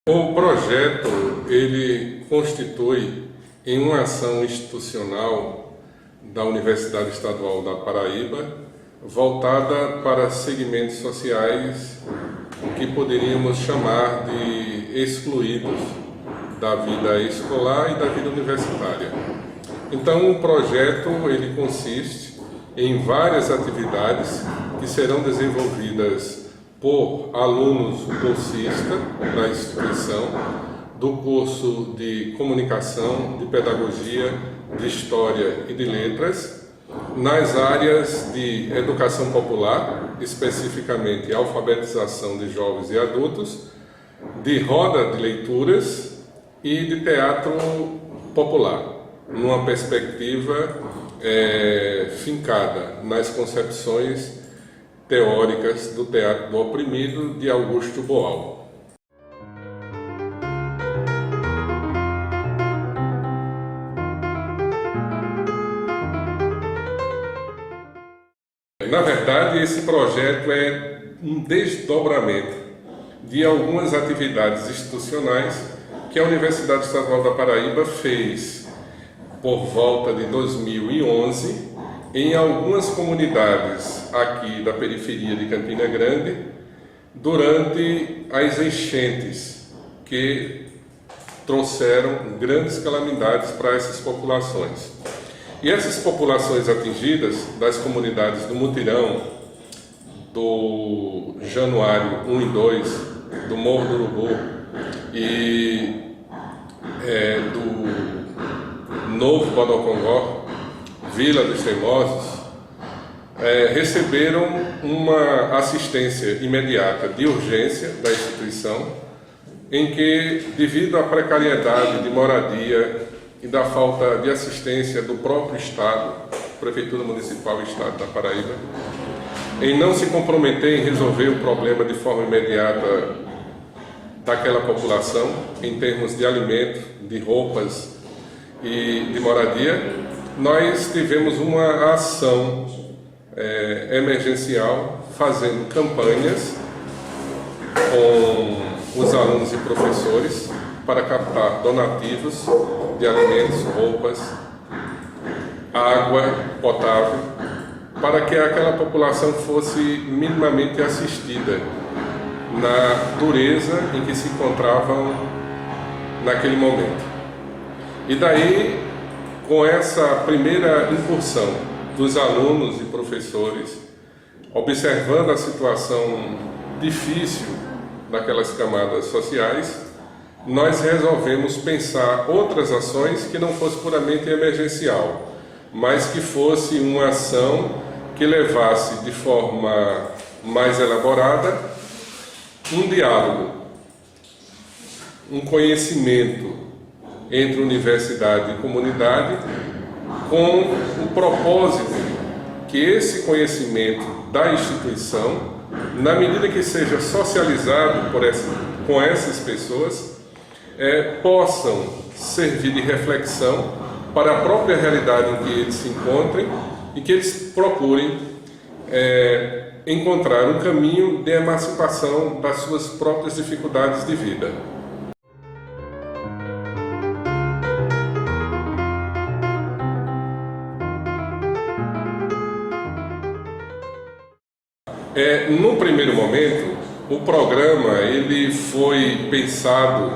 O projeto, ele constitui em uma ação institucional da Universidade Estadual da Paraíba, voltada para segmentos sociais que poderíamos chamar de excluídos da vida escolar e da vida universitária. Então, o projeto, ele consiste em várias atividades que serão desenvolvidas por alunos bolsistas da instituição, do curso de Comunicação, de Pedagogia, de História e de Letras, nas áreas de Educação Popular, especificamente Alfabetização de Jovens e Adultos, de Roda de Leituras e de Teatro Popular, numa perspectiva fincada nas concepções teóricas do Teatro do Oprimido, de Augusto Boal. Na verdade, esse projeto é um desdobramento de algumas atividades institucionais que a Universidade Estadual da Paraíba fez por volta de 2011 em algumas comunidades aqui da periferia de Campina Grande, durante as enchentes que trouxeram grandes calamidades para essas populações. E essas populações atingidas, das comunidades do Mutirão, do Januário 1 e 2, do Morro do Urubu e do Novo Bodocongó, Vila dos Teimosos, receberam uma assistência imediata de urgência da instituição, em que, devido à precariedade de moradia e da falta de assistência do próprio Estado, Prefeitura Municipal e Estado da Paraíba, em não se comprometer em resolver o problema de forma imediata daquela população, em termos de alimento, de roupas e de moradia, nós tivemos uma ação emergencial, fazendo campanhas com os alunos e professores para captar donativos de alimentos, roupas, água potável, para que aquela população fosse minimamente assistida na dureza em que se encontravam naquele momento. E daí, com essa primeira incursão dos alunos e professores, observando a situação difícil daquelas camadas sociais, nós resolvemos pensar outras ações que não fosse puramente emergencial, mas que fosse uma ação que levasse de forma mais elaborada um diálogo, um conhecimento entre universidade e comunidade, com o propósito que esse conhecimento da instituição, na medida que seja socializado com essas pessoas, possam servir de reflexão para a própria realidade em que eles se encontrem e que eles procurem encontrar um caminho de emancipação das suas próprias dificuldades de vida. No primeiro momento, o programa ele foi pensado,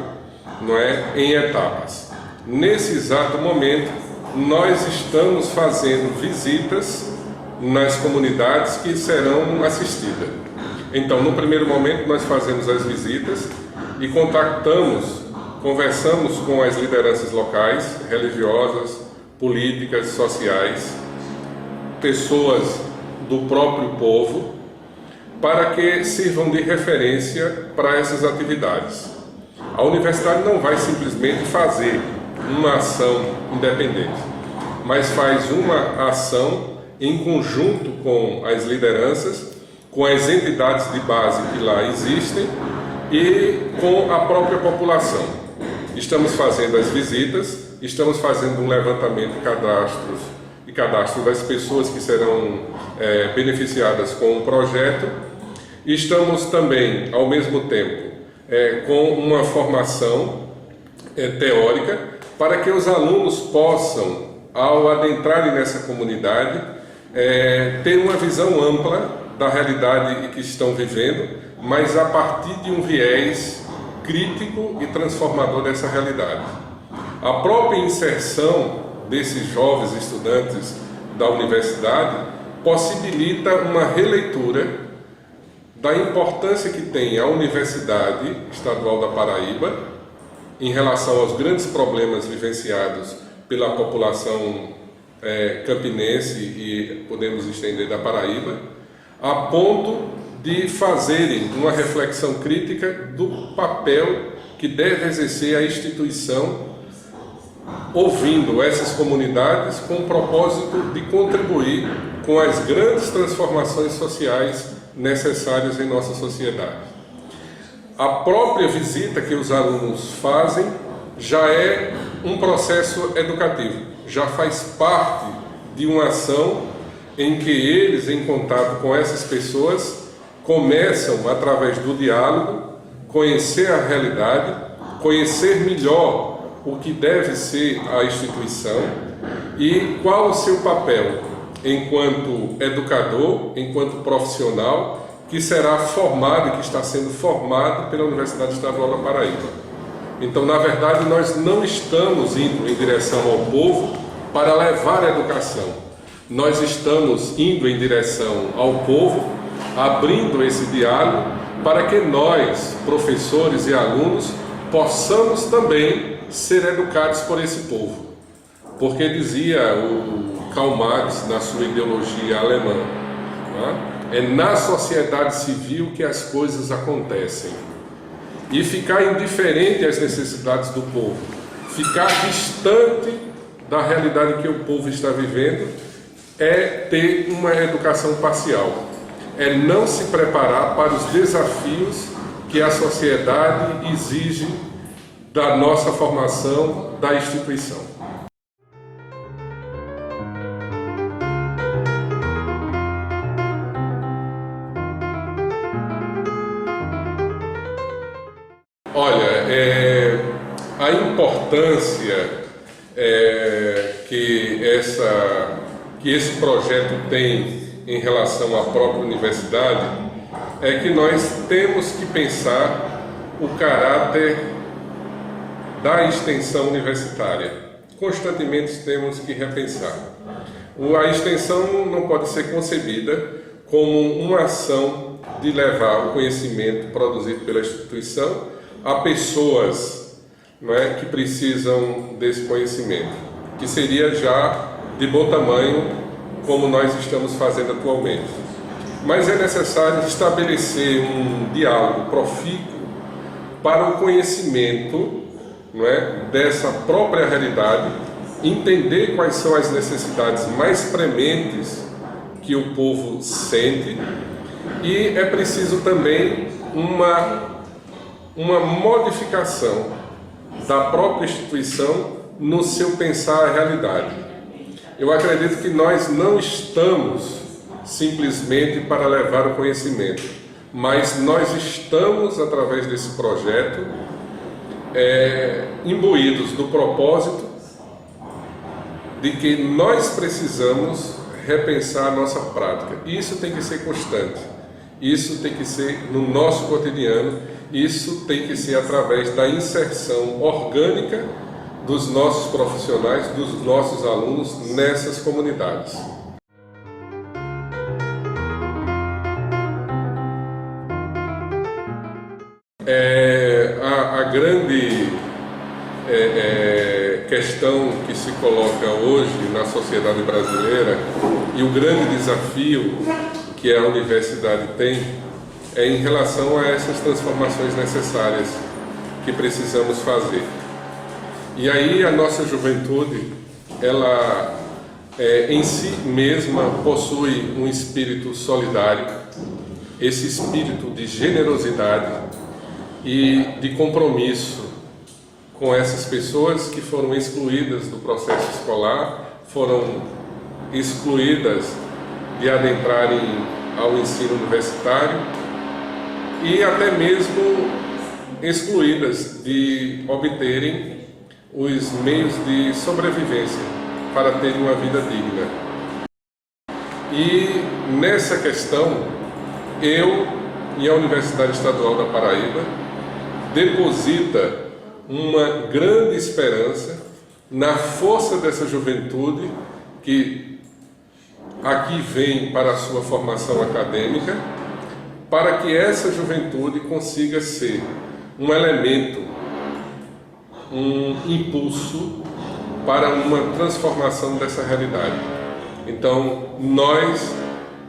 em etapas. Nesse exato momento, nós estamos fazendo visitas nas comunidades que serão assistidas. Então, no primeiro momento, nós fazemos as visitas e conversamos com as lideranças locais, religiosas, políticas, sociais, pessoas do próprio povo, para que sirvam de referência para essas atividades. A universidade não vai simplesmente fazer uma ação independente, mas faz uma ação em conjunto com as lideranças, com as entidades de base que lá existem e com a própria população. Estamos fazendo as visitas, estamos fazendo um levantamento de cadastro das pessoas que serão beneficiadas com o projeto. Estamos também, ao mesmo tempo, com uma formação teórica, para que os alunos possam, ao adentrarem nessa comunidade, ter uma visão ampla da realidade em que estão vivendo, mas a partir de um viés crítico e transformador dessa realidade. A própria inserção desses jovens estudantes da universidade possibilita uma releitura da importância que tem a Universidade Estadual da Paraíba em relação aos grandes problemas vivenciados pela população campinense e podemos estender da Paraíba, a ponto de fazerem uma reflexão crítica do papel que deve exercer a instituição, ouvindo essas comunidades com o propósito de contribuir com as grandes transformações sociais necessárias em nossa sociedade. A própria visita que os alunos fazem já é um processo educativo, já faz parte de uma ação em que eles, em contato com essas pessoas, começam, através do diálogo, conhecer a realidade, conhecer melhor o que deve ser a instituição e qual o seu papel enquanto educador, enquanto profissional, que será formado e que está sendo formado pela Universidade Estadual da Paraíba. Então, na verdade, nós não estamos indo em direção ao povo para levar a educação. Nós estamos indo em direção ao povo, abrindo esse diálogo para que nós, professores e alunos, possamos também ser educados por esse povo. Porque dizia o Karl Marx, na sua ideologia alemã, é na sociedade civil que as coisas acontecem. E ficar indiferente às necessidades do povo, ficar distante da realidade que o povo está vivendo, é ter uma educação parcial, é não se preparar para os desafios que a sociedade exige da nossa formação, da instituição. Olha, a importância que esse projeto tem em relação à própria universidade é que nós temos que pensar o caráter da extensão universitária. Constantemente temos que repensar. A extensão não pode ser concebida como uma ação de levar o conhecimento produzido pela instituição a pessoas, que precisam desse conhecimento, que seria já de bom tamanho, como nós estamos fazendo atualmente. Mas é necessário estabelecer um diálogo profícuo para o conhecimento, dessa própria realidade, entender quais são as necessidades mais prementes que o povo sente, e é preciso também uma modificação da própria instituição no seu pensar a realidade. Eu acredito que nós não estamos simplesmente para levar o conhecimento, mas nós estamos, através desse projeto, imbuídos do propósito de que nós precisamos repensar a nossa prática. Isso tem que ser constante, isso tem que ser no nosso cotidiano, isso tem que ser através da inserção orgânica dos nossos profissionais, dos nossos alunos nessas comunidades. A grande questão que se coloca hoje na sociedade brasileira e o grande desafio que a universidade tem é em relação a essas transformações necessárias que precisamos fazer. E aí a nossa juventude, ela em si mesma possui um espírito solidário, esse espírito de generosidade e de compromisso com essas pessoas que foram excluídas do processo escolar, foram excluídas de adentrarem ao ensino universitário e até mesmo excluídas de obterem os meios de sobrevivência para terem uma vida digna. E nessa questão, eu e a Universidade Estadual da Paraíba deposita uma grande esperança na força dessa juventude que aqui vem para a sua formação acadêmica, para que essa juventude consiga ser um elemento, um impulso para uma transformação dessa realidade. Então, nós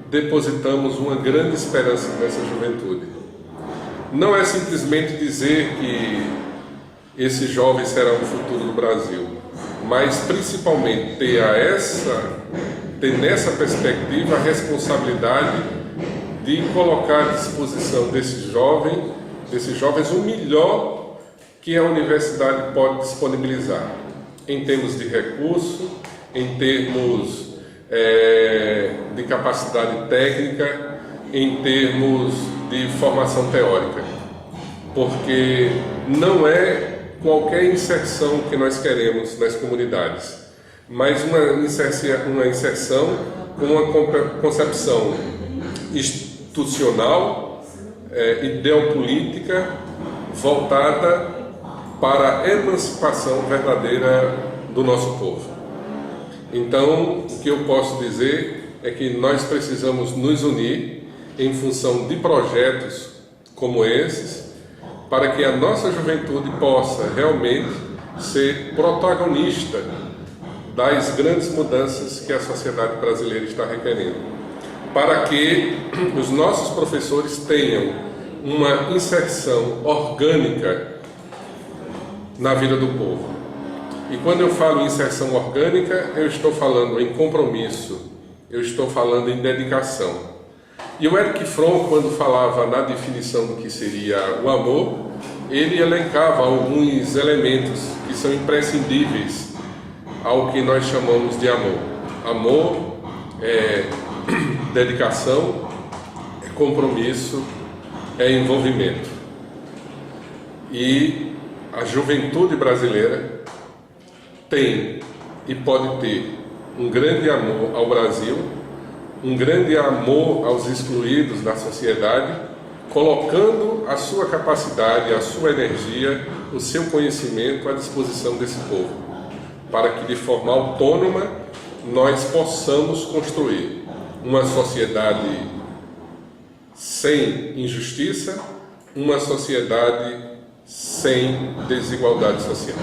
depositamos uma grande esperança nessa juventude. Não é simplesmente dizer que esses jovens serão o futuro do Brasil, mas principalmente ter nessa perspectiva a responsabilidade de colocar à disposição desses jovens o melhor que a universidade pode disponibilizar, em termos de recurso, em termos de capacidade técnica, em termos de formação teórica, porque não é qualquer inserção que nós queremos nas comunidades, mas uma inserção com uma concepção institucional, ideopolítica, voltada para a emancipação verdadeira do nosso povo. Então, o que eu posso dizer é que nós precisamos nos unir em função de projetos como esses, para que a nossa juventude possa realmente ser protagonista das grandes mudanças que a sociedade brasileira está requerendo, para que os nossos professores tenham uma inserção orgânica na vida do povo. E quando eu falo em inserção orgânica, eu estou falando em compromisso, eu estou falando em dedicação. E o Erich Fromm, quando falava na definição do que seria o amor, ele elencava alguns elementos que são imprescindíveis ao que nós chamamos de amor. Amor é dedicação, é compromisso, é envolvimento. E a juventude brasileira tem e pode ter um grande amor ao Brasil, um grande amor aos excluídos da sociedade, colocando a sua capacidade, a sua energia, o seu conhecimento à disposição desse povo, para que de forma autônoma nós possamos construir uma sociedade sem injustiça, uma sociedade sem desigualdade social.